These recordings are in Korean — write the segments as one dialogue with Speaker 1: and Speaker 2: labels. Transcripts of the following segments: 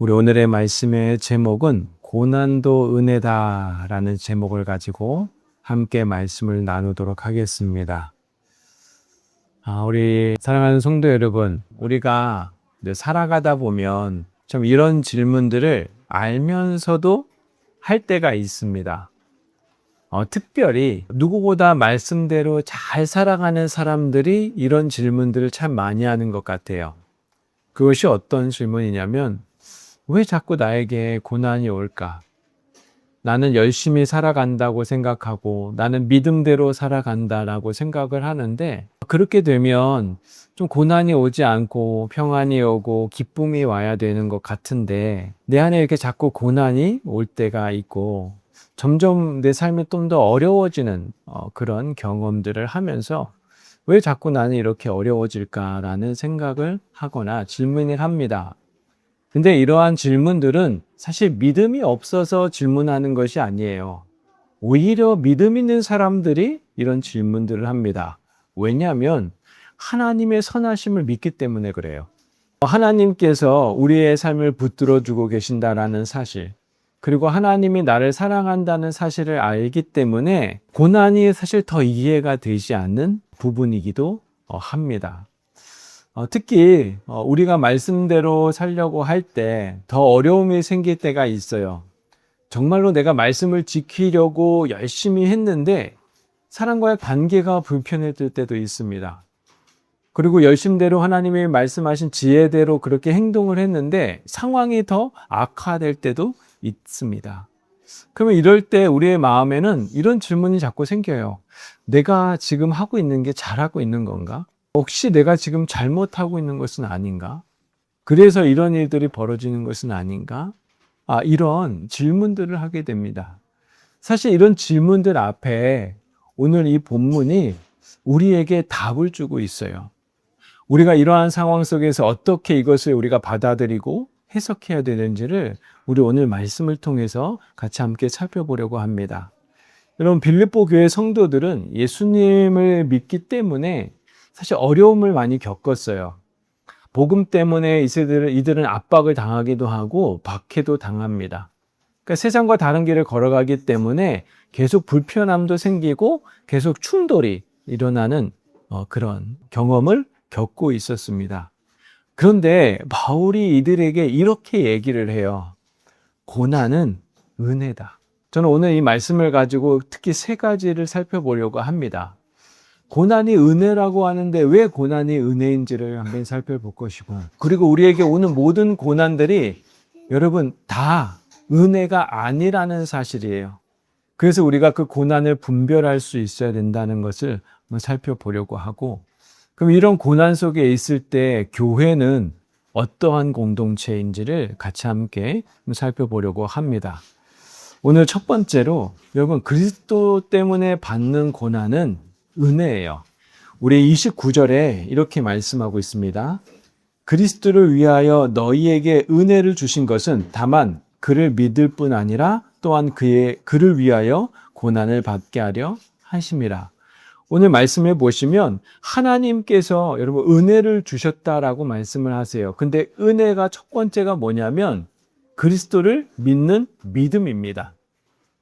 Speaker 1: 우리 오늘의 말씀의 제목은 고난도 은혜다라는 제목을 가지고 함께 말씀을 나누도록 하겠습니다. 우리 사랑하는 성도 여러분, 우리가 살아가다 보면 좀 이런 질문들을 알면서도 할 때가 있습니다. 특별히 누구보다 말씀대로 잘 살아가는 사람들이 이런 질문들을 참 많이 하는 것 같아요. 그것이 어떤 질문이냐면, 왜 자꾸 나에게 고난이 올까? 나는 열심히 살아간다고 생각하고 나는 믿음대로 살아간다라고 생각을 하는데, 그렇게 되면 좀 고난이 오지 않고 평안이 오고 기쁨이 와야 되는 것 같은데, 내 안에 이렇게 자꾸 고난이 올 때가 있고 점점 내 삶이 좀 더 어려워지는 그런 경험들을 하면서 왜 자꾸 나는 이렇게 어려워질까라는 생각을 하거나 질문을 합니다. 근데 이러한 질문들은 사실 믿음이 없어서 질문하는 것이 아니에요. 오히려 믿음 있는 사람들이 이런 질문들을 합니다. 왜냐하면 하나님의 선하심을 믿기 때문에 그래요. 하나님께서 우리의 삶을 붙들어주고 계신다라는 사실, 그리고 하나님이 나를 사랑한다는 사실을 알기 때문에 고난이 사실 더 이해가 되지 않는 부분이기도 합니다. 특히 우리가 말씀대로 살려고 할 때 더 어려움이 생길 때가 있어요. 정말로 내가 말씀을 지키려고 열심히 했는데 사람과의 관계가 불편해질 때도 있습니다. 그리고 열심대로 하나님이 말씀하신 지혜대로 그렇게 행동을 했는데 상황이 더 악화될 때도 있습니다. 그러면 이럴 때 우리의 마음에는 이런 질문이 자꾸 생겨요. 내가 지금 하고 있는 게 잘하고 있는 건가? 혹시 내가 지금 잘못하고 있는 것은 아닌가? 그래서 이런 일들이 벌어지는 것은 아닌가? 이런 질문들을 하게 됩니다. 사실 이런 질문들 앞에 오늘 이 본문이 우리에게 답을 주고 있어요. 우리가 이러한 상황 속에서 어떻게 이것을 우리가 받아들이고 해석해야 되는지를 우리 오늘 말씀을 통해서 같이 함께 살펴보려고 합니다. 여러분, 빌립보 교회 성도들은 예수님을 믿기 때문에 사실 어려움을 많이 겪었어요. 복음 때문에 이들은 압박을 당하기도 하고 박해도 당합니다. 그러니까 세상과 다른 길을 걸어가기 때문에 계속 불편함도 생기고 계속 충돌이 일어나는 그런 경험을 겪고 있었습니다. 그런데 바울이 이들에게 이렇게 얘기를 해요. 고난은 은혜다. 저는 오늘 이 말씀을 가지고 특히 세 가지를 살펴보려고 합니다. 고난이 은혜라고 하는데 왜 고난이 은혜인지를 한번 살펴볼 것이고, 그리고 우리에게 오는 모든 고난들이 여러분 다 은혜가 아니라는 사실이에요. 그래서 우리가 그 고난을 분별할 수 있어야 된다는 것을 한번 살펴보려고 하고, 그럼 이런 고난 속에 있을 때 교회는 어떠한 공동체인지를 같이 함께 살펴보려고 합니다. 오늘 첫 번째로 여러분, 그리스도 때문에 받는 고난은 은혜예요. 우리 29절에 이렇게 말씀하고 있습니다. 그리스도를 위하여 너희에게 은혜를 주신 것은 다만 그를 믿을 뿐 아니라 또한 그를 위하여 고난을 받게 하려 하심이라. 오늘 말씀해 보시면 하나님께서 여러분 은혜를 주셨다라고 말씀을 하세요. 근데 은혜가 첫 번째가 뭐냐면 그리스도를 믿는 믿음입니다.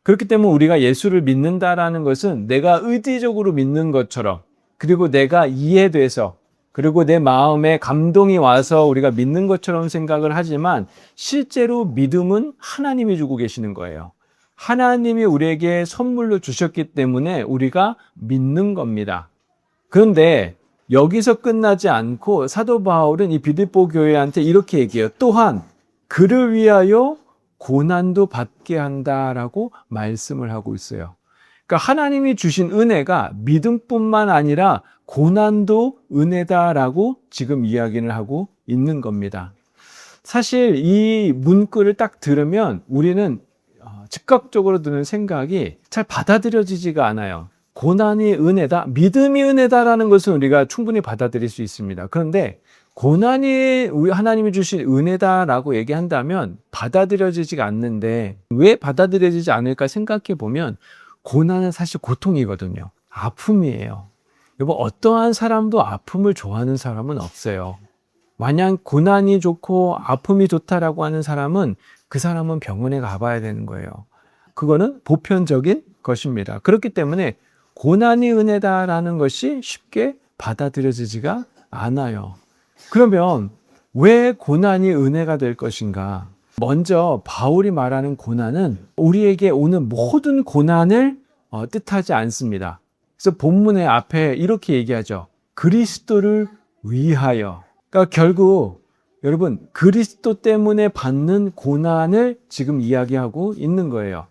Speaker 1: 그렇기 때문에 우리가 예수를 믿는다라는 것은 내가 의지적으로 믿는 것처럼, 그리고 내가 이해돼서, 그리고 내 마음에 감동이 와서 우리가 믿는 것처럼 생각을 하지만 실제로 믿음은 하나님이 주고 계시는 거예요. 하나님이 우리에게 선물로 주셨기 때문에 우리가 믿는 겁니다. 그런데 여기서 끝나지 않고 사도 바울은 이 빌립보 교회한테 이렇게 얘기해요. 또한 그를 위하여 고난도 받게 한다라고 말씀을 하고 있어요. 그러니까 하나님이 주신 은혜가 믿음뿐만 아니라 고난도 은혜다라고 지금 이야기를 하고 있는 겁니다. 사실 이 문구를 딱 들으면 우리는 즉각적으로 드는 생각이 잘 받아들여지지가 않아요. 고난이 은혜다, 믿음이 은혜다라는 것은 우리가 충분히 받아들일 수 있습니다. 그런데 고난이 하나님이 주신 은혜다라고 얘기한다면 받아들여지지가 않는데, 왜 받아들여지지 않을까 생각해 보면 고난은 사실 고통이거든요. 아픔이에요. 여러분, 어떠한 사람도 아픔을 좋아하는 사람은 없어요. 만약 고난이 좋고 아픔이 좋다라고 하는 사람은 그 사람은 병원에 가봐야 되는 거예요. 그거는 보편적인 것입니다. 그렇기 때문에 고난이 은혜다라는 것이 쉽게 받아들여지지가 않아요. 그러면 왜 고난이 은혜가 될 것인가? 먼저 바울이 말하는 고난은 우리에게 오는 모든 고난을 뜻하지 않습니다. 그래서 본문의 앞에 이렇게 얘기하죠. 그리스도를 위하여. 그러니까 결국 여러분 그리스도 때문에 받는 고난을 지금 이야기하고 있는 거예요.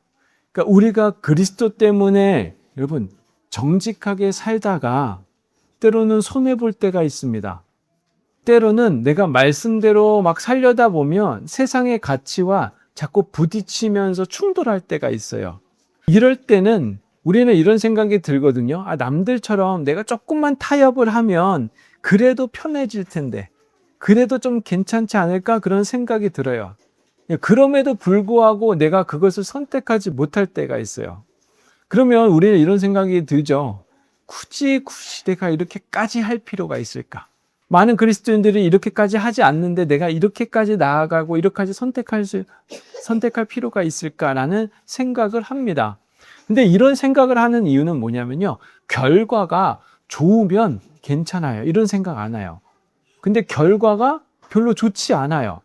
Speaker 1: 그러니까 우리가 그리스도 때문에 여러분 정직하게 살다가 때로는 손해볼 때가 있습니다. 때로는 내가 말씀대로 막 살려다 보면 세상의 가치와 자꾸 부딪히면서 충돌할 때가 있어요. 이럴 때는 우리는 이런 생각이 들거든요. 남들처럼 내가 조금만 타협을 하면 그래도 편해질 텐데, 그래도 좀 괜찮지 않을까? 그런 생각이 들어요. 그럼에도 불구하고 내가 그것을 선택하지 못할 때가 있어요. 그러면 우리는 이런 생각이 들죠. 굳이 내가 이렇게까지 할 필요가 있을까? 많은 그리스도인들이 이렇게까지 하지 않는데 내가 이렇게까지 나아가고 이렇게까지 선택할 필요가 있을까라는 생각을 합니다. 근데 이런 생각을 하는 이유는 뭐냐면요. 결과가 좋으면 괜찮아요. 이런 생각 안 해요. 근데 결과가 별로 좋지 않아요.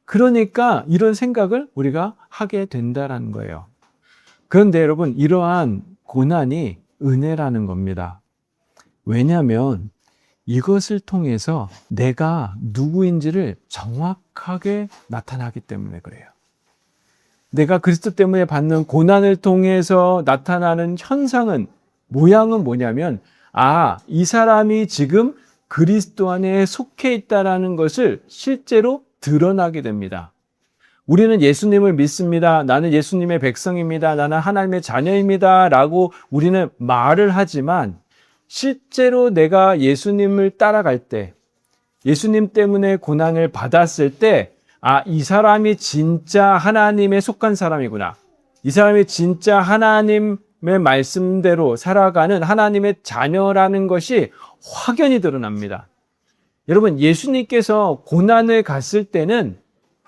Speaker 1: 그러니까 이런 생각을 우리가 하게 된다는 거예요. 그런데 여러분, 이러한 고난이 은혜라는 겁니다. 왜냐하면 이것을 통해서 내가 누구인지를 정확하게 나타나기 때문에 그래요. 내가 그리스도 때문에 받는 고난을 통해서 나타나는 현상은, 모양은 뭐냐면, 이 사람이 지금 그리스도 안에 속해 있다라는 것을 실제로 드러나게 됩니다. 우리는 예수님을 믿습니다. 나는 예수님의 백성입니다. 나는 하나님의 자녀입니다. 라고 우리는 말을 하지만 실제로 내가 예수님을 따라갈 때, 예수님 때문에 고난을 받았을 때, 이 사람이 진짜 하나님에 속한 사람이구나. 이 사람이 진짜 하나님의 말씀대로 살아가는 하나님의 자녀라는 것이 확연히 드러납니다. 여러분, 예수님께서 고난을 갔을 때는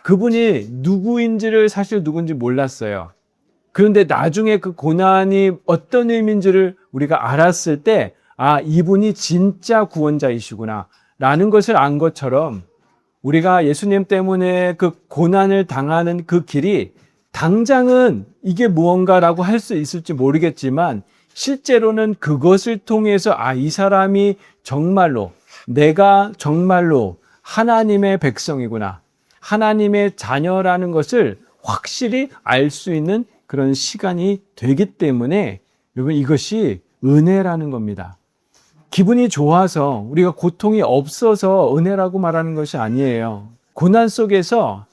Speaker 1: 그분이 누구인지를 사실 누군지 몰랐어요. 그런데 나중에 그 고난이 어떤 의미인지를 우리가 알았을 때, 이분이 진짜 구원자이시구나 라는 것을 안 것처럼 우리가 예수님 때문에 그 고난을 당하는 그 길이 당장은 이게 무언가라고 할 수 있을지 모르겠지만 실제로는 그것을 통해서 이 사람이 정말로 내가 정말로 하나님의 백성이구나, 하나님의 자녀라는 것을 확실히 알 수 있는 그런 시간이 되기 때문에 여러분 이것이 은혜라는 겁니다. 기분이 좋아서 우리가 고통이 없어서 은혜라고 말하는 것이 아니에요. 고난 속에서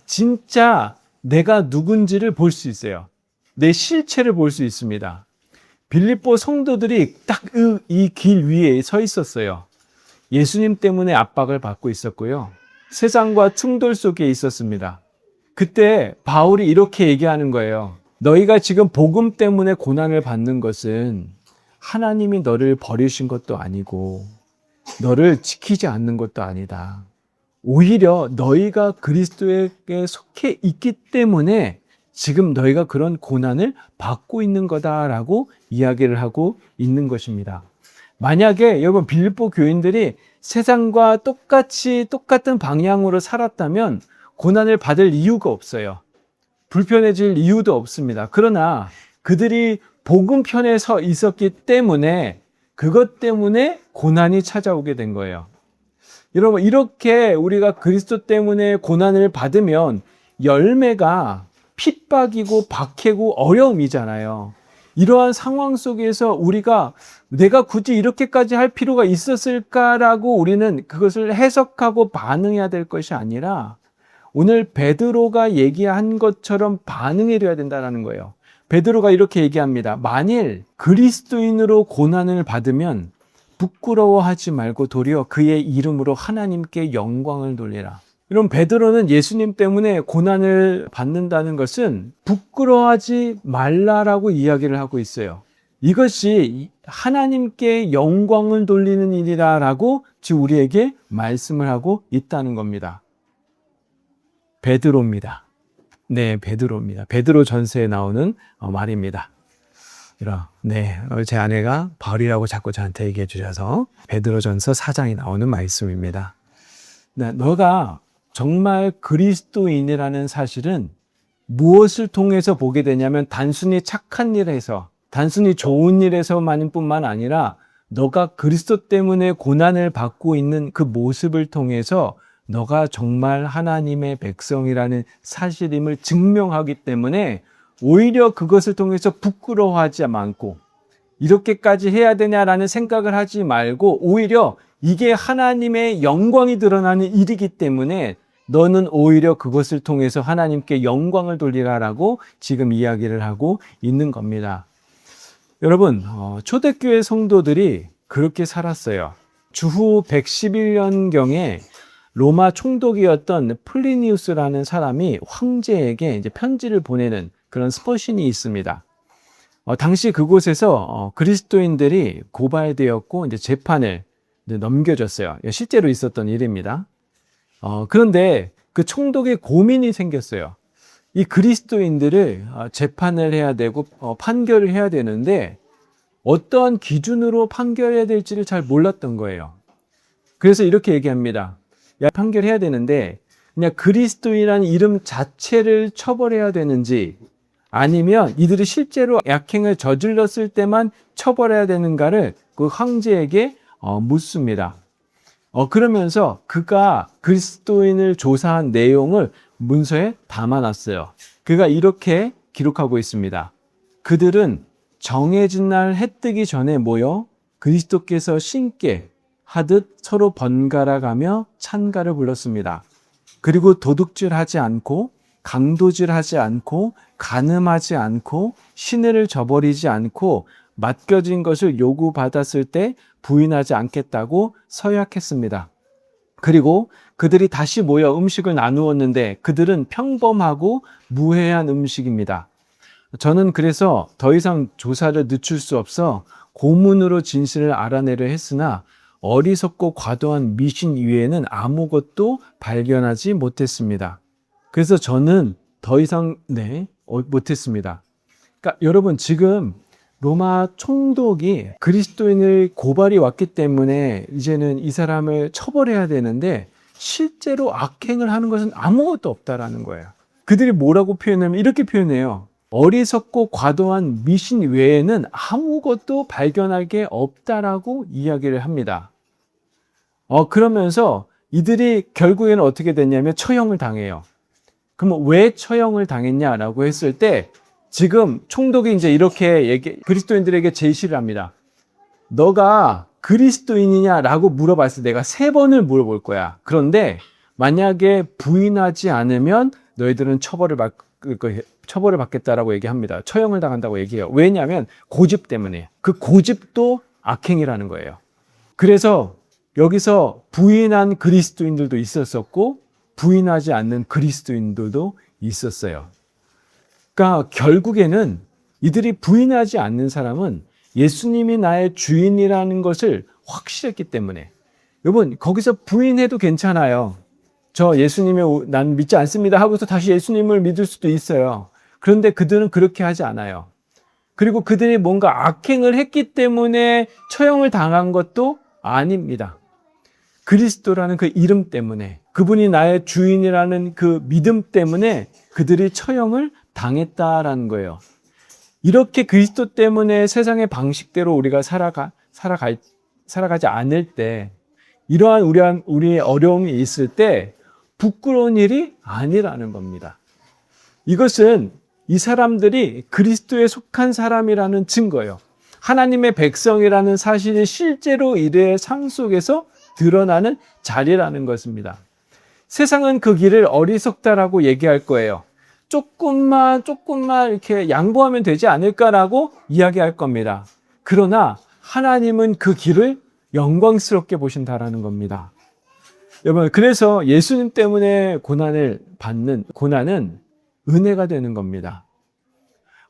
Speaker 1: 진짜 내가 누군지를 볼 수 있어요. 내 실체를 볼 수 있습니다. 빌립보 성도들이 딱 이 길 위에 서 있었어요. 예수님 때문에 압박을 받고 있었고요. 세상과 충돌 속에 있었습니다. 그때 바울이 이렇게 얘기하는 거예요. 너희가 지금 복음 때문에 고난을 받는 것은 하나님이 너를 버리신 것도 아니고 너를 지키지 않는 것도 아니다. 오히려 너희가 그리스도에게 속해 있기 때문에 지금 너희가 그런 고난을 받고 있는 거다라고 이야기를 하고 있는 것입니다. 만약에 여러분 빌립보 교인들이 세상과 똑같은 방향으로 살았다면 고난을 받을 이유가 없어요. 불편해질 이유도 없습니다. 그러나 그들이 복음 편에 서 있었기 때문에 그것 때문에 고난이 찾아오게 된 거예요. 여러분 이렇게 우리가 그리스도 때문에 고난을 받으면 열매가 핍박이고 박해고 어려움이잖아요. 이러한 상황 속에서 우리가 내가 굳이 이렇게까지 할 필요가 있었을까라고 우리는 그것을 해석하고 반응해야 될 것이 아니라 오늘 베드로가 얘기한 것처럼 반응해 줘야 된다는 거예요. 베드로가 이렇게 얘기합니다. 만일 그리스도인으로 고난을 받으면 부끄러워하지 말고 도리어 그의 이름으로 하나님께 영광을 돌리라. 이런 베드로는 예수님 때문에 고난을 받는다는 것은 부끄러워하지 말라라고 이야기를 하고 있어요. 이것이 하나님께 영광을 돌리는 일이라고 지금 우리에게 말씀을 하고 있다는 겁니다. 베드로입니다. 네, 베드로입니다. 베드로 전서에 나오는 말입니다. 네, 제 아내가 바울이라고 자꾸 저한테 얘기해 주셔서 베드로 전서 4장이 나오는 말씀입니다. 네, 너가 정말 그리스도인이라는 사실은 무엇을 통해서 보게 되냐면 단순히 착한 일에서, 단순히 좋은 일에서만 뿐만 아니라 너가 그리스도 때문에 고난을 받고 있는 그 모습을 통해서 너가 정말 하나님의 백성이라는 사실임을 증명하기 때문에 오히려 그것을 통해서 부끄러워하지 않고 이렇게까지 해야 되냐라는 생각을 하지 말고 오히려 이게 하나님의 영광이 드러나는 일이기 때문에 너는 오히려 그것을 통해서 하나님께 영광을 돌리라라고 지금 이야기를 하고 있는 겁니다. 여러분, 초대교회 성도들이 그렇게 살았어요. 주후 111년경에 로마 총독이었던 플리니우스라는 사람이 황제에게 이제 편지를 보내는 그런 스포신이 있습니다. 당시 그곳에서 그리스도인들이 고발되었고 이제 재판을 이제 넘겨졌어요. 실제로 있었던 일입니다. 그런데 그 총독의 고민이 생겼어요. 이 그리스도인들을 재판을 해야 되고 판결을 해야 되는데 어떠한 기준으로 판결해야 될지를 잘 몰랐던 거예요. 그래서 이렇게 얘기합니다. 판결해야 되는데 그냥 그리스도인이라는 이름 자체를 처벌해야 되는지 아니면 이들이 실제로 악행을 저질렀을 때만 처벌해야 되는가를 그 황제에게 묻습니다. 그러면서 그가 그리스도인을 조사한 내용을 문서에 담아놨어요. 그가 이렇게 기록하고 있습니다. 그들은 정해진 날 해 뜨기 전에 모여 그리스도께서 신께 하듯 서로 번갈아 가며 찬가를 불렀습니다. 그리고 도둑질하지 않고 강도질하지 않고 간음하지 않고 신의를 저버리지 않고 맡겨진 것을 요구받았을 때 부인하지 않겠다고 서약했습니다. 그리고 그들이 다시 모여 음식을 나누었는데 그들은 평범하고 무해한 음식입니다. 저는 그래서 더 이상 조사를 늦출 수 없어 고문으로 진실을 알아내려 했으나 어리석고 과도한 미신 이외에는 아무것도 발견하지 못했습니다. 그래서 저는 더 이상 못했습니다. 그러니까 여러분 지금 로마 총독이 그리스도인을 고발이 왔기 때문에 이제는 이 사람을 처벌해야 되는데 실제로 악행을 하는 것은 아무것도 없다라는 거예요. 그들이 뭐라고 표현하면 이렇게 표현해요. 어리석고 과도한 미신 외에는 아무것도 발견할 게 없다라고 이야기를 합니다. 그러면서 이들이 결국에는 어떻게 됐냐면 처형을 당해요. 그럼 왜 처형을 당했냐라고 했을 때 지금 총독이 이제 이렇게 그리스도인들에게 제시를 합니다. 너가 그리스도인이냐라고 물어봤을 때 내가 3번을 물어볼 거야. 그런데 만약에 부인하지 않으면 너희들은 처벌을 받겠다라고 얘기합니다. 처형을 당한다고 얘기해요. 왜냐하면 고집 때문에. 그 고집도 악행이라는 거예요. 그래서 여기서 부인한 그리스도인들도 있었었고 부인하지 않는 그리스도인들도 있었어요. 그러니까 결국에는 이들이 부인하지 않는 사람은 예수님이 나의 주인이라는 것을 확실했기 때문에 여러분 거기서 부인해도 괜찮아요. 저 예수님을 난 믿지 않습니다 하고서 다시 예수님을 믿을 수도 있어요. 그런데 그들은 그렇게 하지 않아요. 그리고 그들이 뭔가 악행을 했기 때문에 처형을 당한 것도 아닙니다. 그리스도라는 그 이름 때문에 그분이 나의 주인이라는 그 믿음 때문에 그들이 처형을 당했다라는 거예요. 이렇게 그리스도 때문에 세상의 방식대로 우리가 살아가지 않을 때 이러한 우리의 어려움이 있을 때 부끄러운 일이 아니라는 겁니다. 이것은 이 사람들이 그리스도에 속한 사람이라는 증거예요. 하나님의 백성이라는 사실이 실제로 이들의 삶 속에서 드러나는 자리라는 것입니다. 세상은 그 길을 어리석다라고 얘기할 거예요. 조금만 이렇게 양보하면 되지 않을까라고 이야기할 겁니다. 그러나 하나님은 그 길을 영광스럽게 보신다라는 겁니다. 여러분, 그래서 예수님 때문에 고난을 받는 고난은 은혜가 되는 겁니다.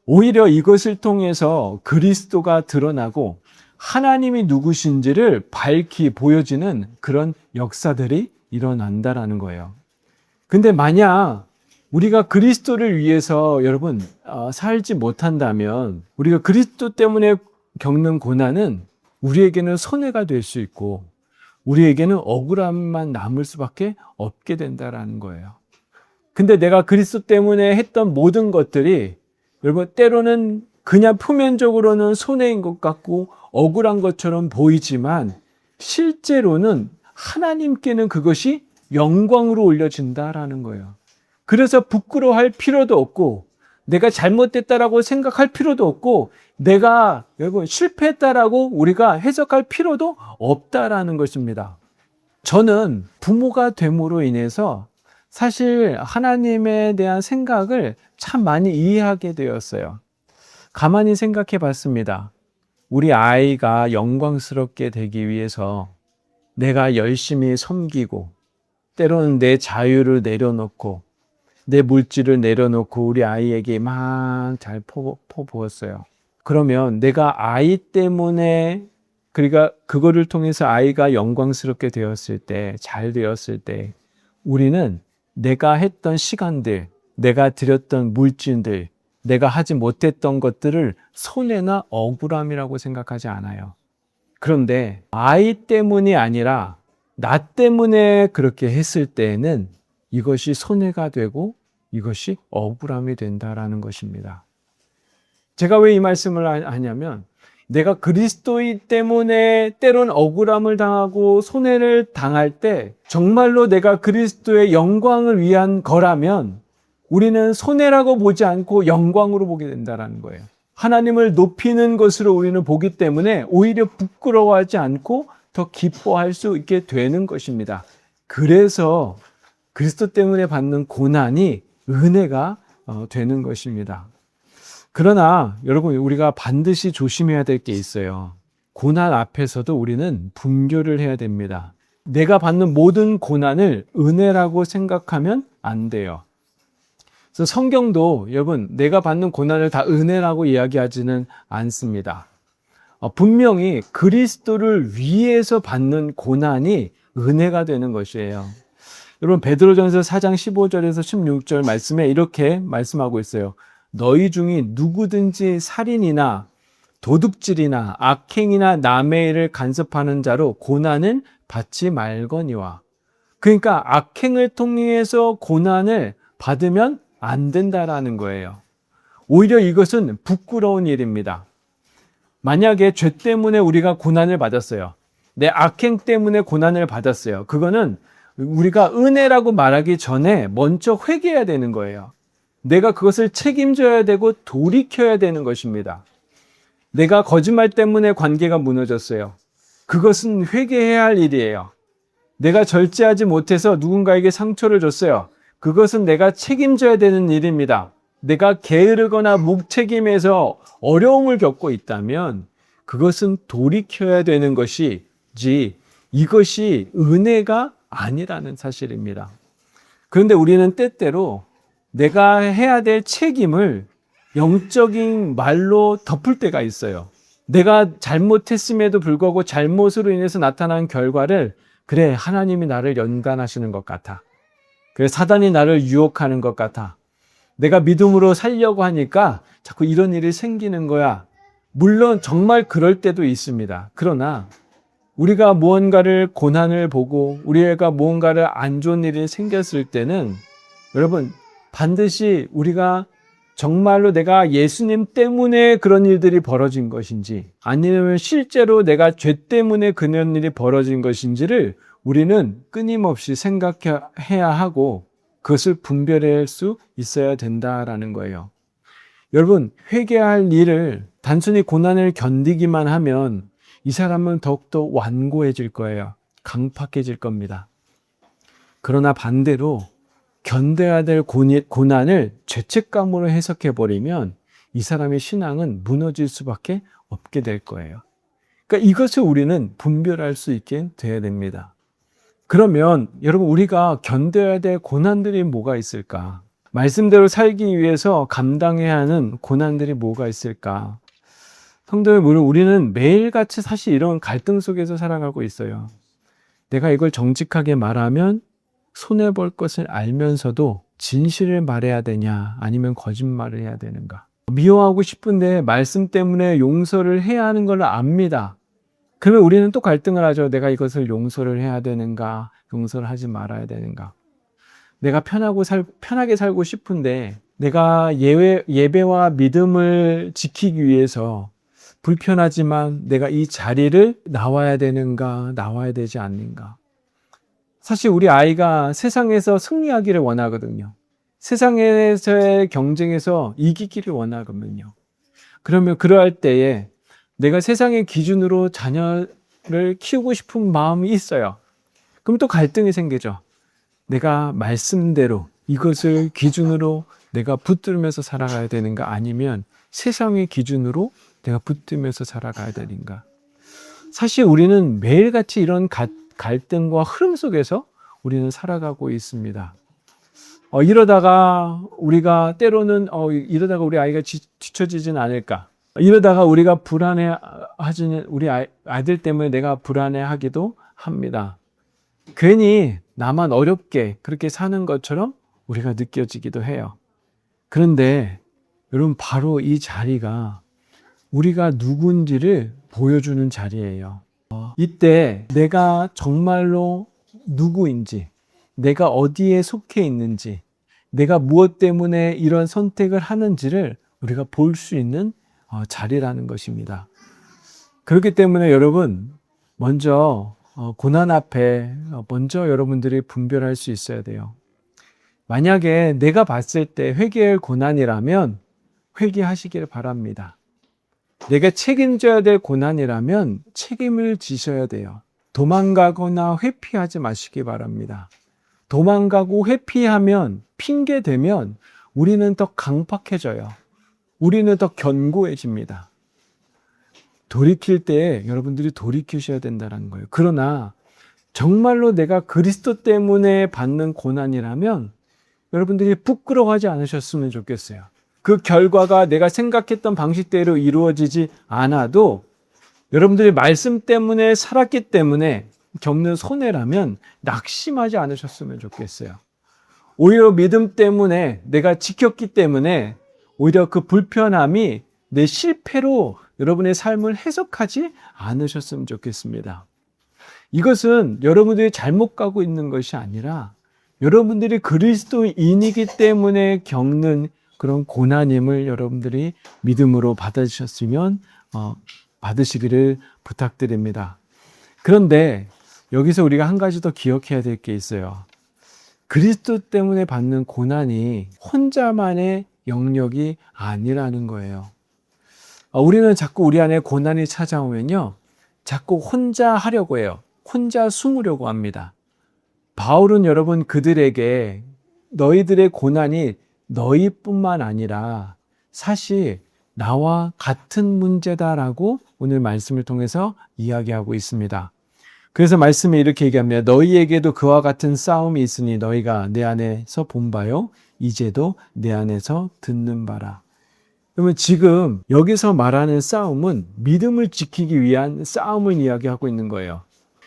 Speaker 1: 오히려 이것을 통해서 그리스도가 드러나고 하나님이 누구신지를 밝히 보여지는 그런 역사들이 일어난다라는 거예요. 근데 만약 우리가 그리스도를 위해서 여러분 살지 못한다면 우리가 그리스도 때문에 겪는 고난은 우리에게는 손해가 될 수 있고 우리에게는 억울함만 남을 수밖에 없게 된다라는 거예요. 근데 내가 그리스도 때문에 했던 모든 것들이 여러분 때로는 그냥 표면적으로는 손해인 것 같고 억울한 것처럼 보이지만 실제로는 하나님께는 그것이 영광으로 올려진다라는 거예요. 그래서 부끄러워할 필요도 없고 내가 잘못됐다라고 생각할 필요도 없고 내가 여러분 실패했다라고 우리가 해석할 필요도 없다라는 것입니다. 저는 부모가 됨으로 인해서 사실 하나님에 대한 생각을 참 많이 이해하게 되었어요. 가만히 생각해 봤습니다. 우리 아이가 영광스럽게 되기 위해서 내가 열심히 섬기고 때로는 내 자유를 내려놓고 내 물질을 내려놓고 우리 아이에게 막 잘 퍼부었어요. 그러면 내가 아이 때문에 그러니까 그거를 통해서 아이가 영광스럽게 되었을 때, 잘 되었을 때 우리는 내가 했던 시간들, 내가 드렸던 물질들, 내가 하지 못했던 것들을 손해나 억울함이라고 생각하지 않아요. 그런데 아이 때문이 아니라 나 때문에 그렇게 했을 때에는 이것이 손해가 되고 이것이 억울함이 된다라는 것입니다. 제가 왜 이 말씀을 하냐면 내가 그리스도인 때문에 때론 억울함을 당하고 손해를 당할 때 정말로 내가 그리스도의 영광을 위한 거라면 우리는 손해라고 보지 않고 영광으로 보게 된다는 거예요. 하나님을 높이는 것으로 우리는 보기 때문에 오히려 부끄러워하지 않고 더 기뻐할 수 있게 되는 것입니다. 그래서 그리스도 때문에 받는 고난이 은혜가 되는 것입니다. 그러나 여러분 우리가 반드시 조심해야 될 게 있어요. 고난 앞에서도 우리는 분별을 해야 됩니다. 내가 받는 모든 고난을 은혜라고 생각하면 안 돼요. 그래서 성경도 여러분 내가 받는 고난을 다 은혜라고 이야기하지는 않습니다. 분명히 그리스도를 위해서 받는 고난이 은혜가 되는 것이에요. 여러분 베드로전서 4장 15절에서 16절 말씀에 이렇게 말씀하고 있어요. 너희 중에 누구든지 살인이나 도둑질이나 악행이나 남의 일을 간섭하는 자로 고난을 받지 말거니와. 그러니까 악행을 통해서 고난을 받으면 안 된다라는 거예요. 오히려 이것은 부끄러운 일입니다. 만약에 죄 때문에 우리가 고난을 받았어요. 내 악행 때문에 고난을 받았어요. 그거는 우리가 은혜라고 말하기 전에 먼저 회개해야 되는 거예요. 내가 그것을 책임져야 되고 돌이켜야 되는 것입니다. 내가 거짓말 때문에 관계가 무너졌어요. 그것은 회개해야 할 일이에요. 내가 절제하지 못해서 누군가에게 상처를 줬어요. 그것은 내가 책임져야 되는 일입니다. 내가 게으르거나 무책임해서 어려움을 겪고 있다면 그것은 돌이켜야 되는 것이지 이것이 은혜가 아니라는 사실입니다. 그런데 우리는 때때로 내가 해야 될 책임을 영적인 말로 덮을 때가 있어요. 내가 잘못했음에도 불구하고 잘못으로 인해서 나타난 결과를 그래 하나님이 나를 연관하시는 것 같아. 그래 사단이 나를 유혹하는 것 같아. 내가 믿음으로 살려고 하니까 자꾸 이런 일이 생기는 거야. 물론 정말 그럴 때도 있습니다. 그러나 우리가 무언가를 고난을 보고 우리가 무언가를 안 좋은 일이 생겼을 때는 여러분 반드시 우리가 정말로 내가 예수님 때문에 그런 일들이 벌어진 것인지 아니면 실제로 내가 죄 때문에 그런 일이 벌어진 것인지를 우리는 끊임없이 생각해야 하고 그것을 분별할 수 있어야 된다라는 거예요. 여러분 회개할 일을 단순히 고난을 견디기만 하면 이 사람은 더욱더 완고해질 거예요. 강팍해질 겁니다. 그러나 반대로 견뎌야 될 고난을 죄책감으로 해석해버리면 이 사람의 신앙은 무너질 수밖에 없게 될 거예요. 그러니까 이것을 우리는 분별할 수 있게 돼야 됩니다. 그러면 여러분 우리가 견뎌야 될 고난들이 뭐가 있을까? 말씀대로 살기 위해서 감당해야 하는 고난들이 뭐가 있을까? 성도들, 물론 우리는 매일같이 사실 이런 갈등 속에서 살아가고 있어요. 내가 이걸 정직하게 말하면 손해볼 것을 알면서도 진실을 말해야 되냐, 아니면 거짓말을 해야 되는가? 미워하고 싶은데 말씀 때문에 용서를 해야 하는 걸 압니다. 그러면 우리는 또 갈등을 하죠. 내가 이것을 용서를 해야 되는가, 용서를 하지 말아야 되는가? 내가 편하게 살고 싶은데 내가 예배와 믿음을 지키기 위해서 불편하지만 내가 이 자리를 나와야 되는가, 나와야 되지 않는가? 사실 우리 아이가 세상에서 승리하기를 원하거든요. 세상에서의 경쟁에서 이기기를 원하거든요. 그러면 그러할 때에 내가 세상의 기준으로 자녀를 키우고 싶은 마음이 있어요. 그럼 또 갈등이 생기죠. 내가 말씀대로 이것을 기준으로 내가 붙들면서 살아가야 되는가, 아니면 세상의 기준으로 내가 붙들면서 살아가야 되는가. 사실 우리는 매일같이 이런 갈등과 흐름 속에서 우리는 살아가고 있습니다. 이러다가 우리가 때로는 이러다가 우리 아이가 뒤처지진 않을까, 이러다가 우리가 불안해하지는 우리 아이들 때문에 내가 불안해하기도 합니다. 괜히 나만 어렵게 그렇게 사는 것처럼 우리가 느껴지기도 해요. 그런데 여러분, 바로 이 자리가 우리가 누군지를 보여주는 자리예요. 이때 내가 정말로 누구인지, 내가 어디에 속해 있는지, 내가 무엇 때문에 이런 선택을 하는지를 우리가 볼 수 있는 자리라는 것입니다. 그렇기 때문에 여러분, 먼저 고난 앞에 먼저 여러분들이 분별할 수 있어야 돼요. 만약에 내가 봤을 때 회개할 고난이라면 회개하시기를 바랍니다. 내가 책임져야 될 고난이라면 책임을 지셔야 돼요. 도망가거나 회피하지 마시기 바랍니다. 도망가고 회피하면, 핑계대면 우리는 더 강팍해져요. 우리는 더 견고해집니다. 돌이킬 때 여러분들이 돌이키셔야 된다는 거예요. 그러나 정말로 내가 그리스도 때문에 받는 고난이라면 여러분들이 부끄러워하지 않으셨으면 좋겠어요. 그 결과가 내가 생각했던 방식대로 이루어지지 않아도 여러분들이 말씀 때문에 살았기 때문에 겪는 손해라면 낙심하지 않으셨으면 좋겠어요. 오히려 믿음 때문에 내가 지켰기 때문에 오히려 그 불편함이 내 실패로 여러분의 삶을 해석하지 않으셨으면 좋겠습니다. 이것은 여러분들이 잘못 가고 있는 것이 아니라 여러분들이 그리스도인이기 때문에 겪는 그런 고난임을 여러분들이 믿음으로 받으시기를 부탁드립니다. 그런데 여기서 우리가 한 가지 더 기억해야 될 게 있어요. 그리스도 때문에 받는 고난이 혼자만의 영역이 아니라는 거예요. 우리는 자꾸 우리 안에 고난이 찾아오면요, 자꾸 혼자 하려고 해요. 혼자 숨으려고 합니다. 바울은 여러분 그들에게 너희들의 고난이 너희뿐만 아니라 사실 나와 같은 문제다라고 오늘 말씀을 통해서 이야기하고 있습니다. 그래서 말씀에 이렇게 얘기합니다. 너희에게도 그와 같은 싸움이 있으니 너희가 내 안에서 본 바요, 이제도 내 안에서 듣는 바라. 그러면 지금 여기서 말하는 싸움은 믿음을 지키기 위한 싸움을 이야기하고 있는 거예요.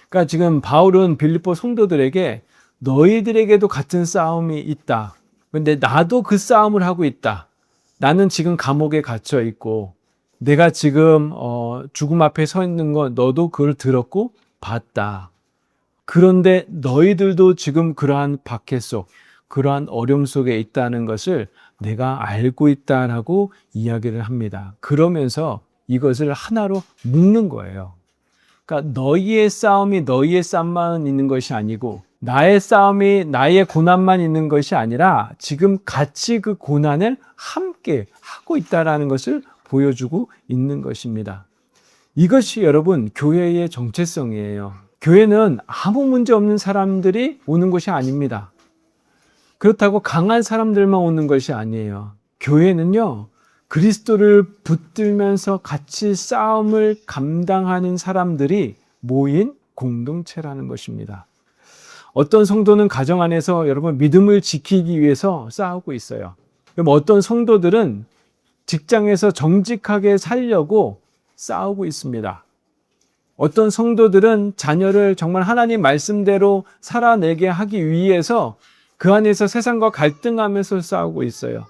Speaker 1: 그러니까 지금 바울은 빌립보 성도들에게 너희들에게도 같은 싸움이 있다. 그런데 나도 그 싸움을 하고 있다. 나는 지금 감옥에 갇혀 있고 내가 지금 죽음 앞에 서 있는 거 너도 그걸 들었고 봤다. 그런데 너희들도 지금 그러한 박해 속, 그러한 어려움 속에 있다는 것을 내가 알고 있다라고 이야기를 합니다. 그러면서 이것을 하나로 묶는 거예요. 그러니까 너희의 싸움이 너희의 싸움만 있는 것이 아니고 나의 싸움이 나의 고난만 있는 것이 아니라 지금 같이 그 고난을 함께 하고 있다는 것을 보여주고 있는 것입니다. 이것이 여러분 교회의 정체성이에요. 교회는 아무 문제 없는 사람들이 오는 것이 아닙니다. 그렇다고 강한 사람들만 오는 것이 아니에요. 교회는요, 그리스도를 붙들면서 같이 싸움을 감당하는 사람들이 모인 공동체라는 것입니다. 어떤 성도는 가정 안에서 여러분 믿음을 지키기 위해서 싸우고 있어요. 그럼 어떤 성도들은 직장에서 정직하게 살려고 싸우고 있습니다. 어떤 성도들은 자녀를 정말 하나님 말씀대로 살아내게 하기 위해서 그 안에서 세상과 갈등하면서 싸우고 있어요.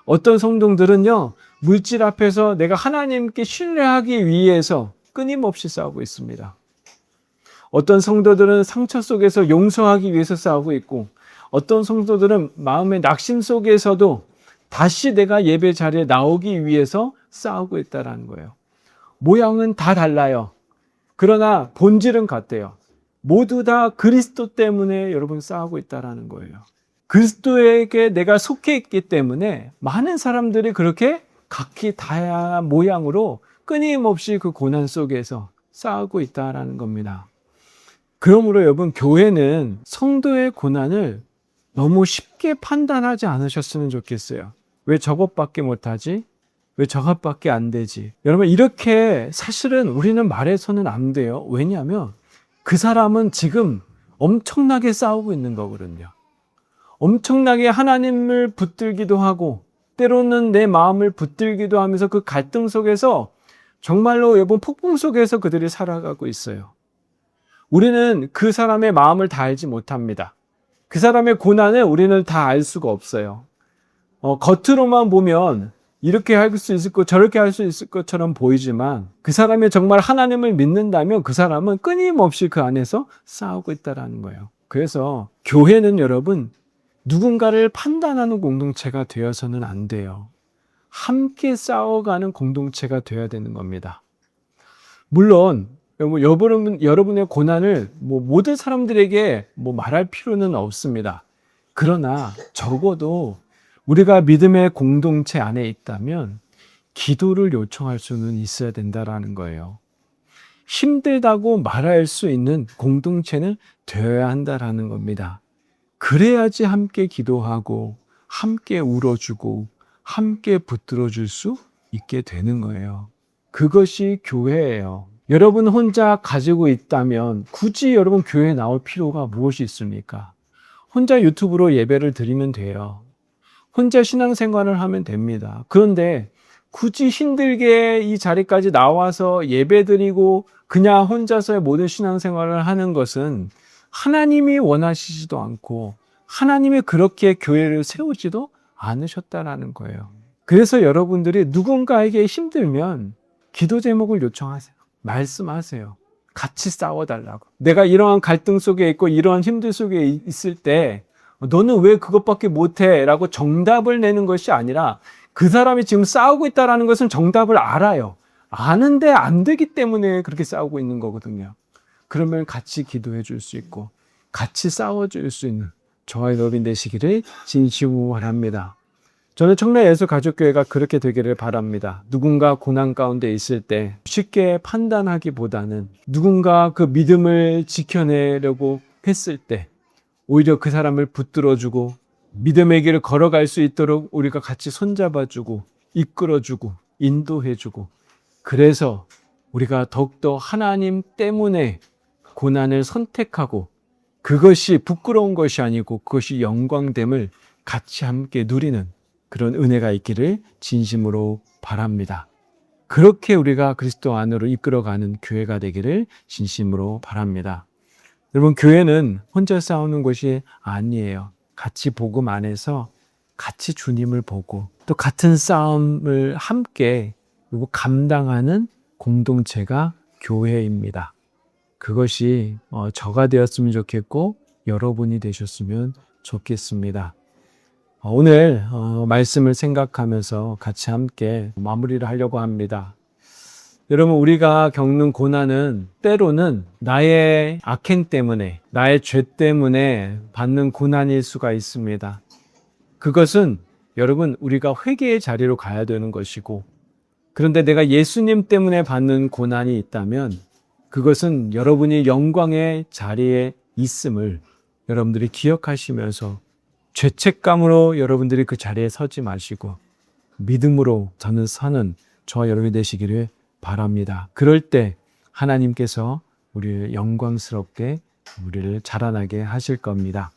Speaker 1: 어떤 성도들은요, 물질 앞에서 내가 하나님께 신뢰하기 위해서 끊임없이 싸우고 있습니다. 어떤 성도들은 상처 속에서 용서하기 위해서 싸우고 있고, 어떤 성도들은 마음의 낙심 속에서도 다시 내가 예배 자리에 나오기 위해서 싸우고 있다는 거예요. 모양은 다 달라요. 그러나 본질은 같대요. 모두 다 그리스도 때문에 여러분 싸우고 있다는 거예요. 그리스도에게 내가 속해 있기 때문에 많은 사람들이 그렇게 각기 다양한 모양으로 끊임없이 그 고난 속에서 싸우고 있다는 겁니다. 그러므로 여러분, 교회는 성도의 고난을 너무 쉽게 판단하지 않으셨으면 좋겠어요. 왜 저것밖에 못하지? 왜 저것밖에 안 되지? 여러분, 이렇게 사실은 우리는 말해서는 안 돼요. 왜냐하면 그 사람은 지금 엄청나게 싸우고 있는 거거든요. 엄청나게 하나님을 붙들기도 하고 때로는 내 마음을 붙들기도 하면서 그 갈등 속에서 정말로 여러분 폭풍 속에서 그들이 살아가고 있어요. 우리는 그 사람의 마음을 다 알지 못합니다. 그 사람의 고난을 우리는 다 알 수가 없어요. 겉으로만 보면 이렇게 할 수 있을 것, 저렇게 할 수 있을 것처럼 보이지만 그 사람이 정말 하나님을 믿는다면 그 사람은 끊임없이 그 안에서 싸우고 있다는 거예요. 그래서 교회는 여러분 누군가를 판단하는 공동체가 되어서는 안 돼요. 함께 싸워가는 공동체가 되어야 되는 겁니다. 물론 여러분의 고난을 모든 사람들에게 말할 필요는 없습니다. 그러나 적어도 우리가 믿음의 공동체 안에 있다면 기도를 요청할 수는 있어야 된다라는 거예요. 힘들다고 말할 수 있는 공동체는 되어야 한다라는 겁니다. 그래야지 함께 기도하고 함께 울어주고 함께 붙들어줄 수 있게 되는 거예요. 그것이 교회예요. 여러분 혼자 가지고 있다면 굳이 여러분 교회에 나올 필요가 무엇이 있습니까? 혼자 유튜브로 예배를 드리면 돼요. 혼자 신앙생활을 하면 됩니다. 그런데 굳이 힘들게 이 자리까지 나와서 예배드리고 그냥 혼자서의 모든 신앙생활을 하는 것은 하나님이 원하시지도 않고 하나님이 그렇게 교회를 세우지도 않으셨다라는 거예요. 그래서 여러분들이 누군가에게 힘들면 기도 제목을 요청하세요. 말씀하세요. 같이 싸워달라고. 내가 이러한 갈등 속에 있고 이러한 힘들 속에 있을 때 너는 왜 그것밖에 못해? 라고 정답을 내는 것이 아니라 그 사람이 지금 싸우고 있다는 것은 정답을 알아요. 아는데 안 되기 때문에 그렇게 싸우고 있는 거거든요. 그러면 같이 기도해 줄 수 있고 같이 싸워줄 수 있는 저와 여러분이 되시기를 진심으로 바랍니다. 저는 청라예수가족교회가 그렇게 되기를 바랍니다. 누군가 고난 가운데 있을 때 쉽게 판단하기보다는 누군가 그 믿음을 지켜내려고 했을 때 오히려 그 사람을 붙들어주고 믿음의 길을 걸어갈 수 있도록 우리가 같이 손잡아주고 이끌어주고 인도해주고 그래서 우리가 더욱더 하나님 때문에 고난을 선택하고 그것이 부끄러운 것이 아니고 그것이 영광됨을 같이 함께 누리는 그런 은혜가 있기를 진심으로 바랍니다. 그렇게 우리가 그리스도 안으로 이끌어가는 교회가 되기를 진심으로 바랍니다. 여러분, 교회는 혼자 싸우는 것이 아니에요. 같이 복음 안에서 같이 주님을 보고 또 같은 싸움을 함께 감당하는 공동체가 교회입니다. 그것이 저가 되었으면 좋겠고 여러분이 되셨으면 좋겠습니다. 오늘 말씀을 생각하면서 같이 함께 마무리를 하려고 합니다. 여러분, 우리가 겪는 고난은 때로는 나의 악행 때문에, 나의 죄 때문에 받는 고난일 수가 있습니다. 그것은 여러분, 우리가 회개의 자리로 가야 되는 것이고, 그런데 내가 예수님 때문에 받는 고난이 있다면 그것은 여러분이 영광의 자리에 있음을 여러분들이 기억하시면서 죄책감으로 여러분들이 그 자리에 서지 마시고 믿음으로 저는 서는 저와 여러분이 되시기를 바랍니다. 그럴 때 하나님께서 우리를 영광스럽게 우리를 자라나게 하실 겁니다.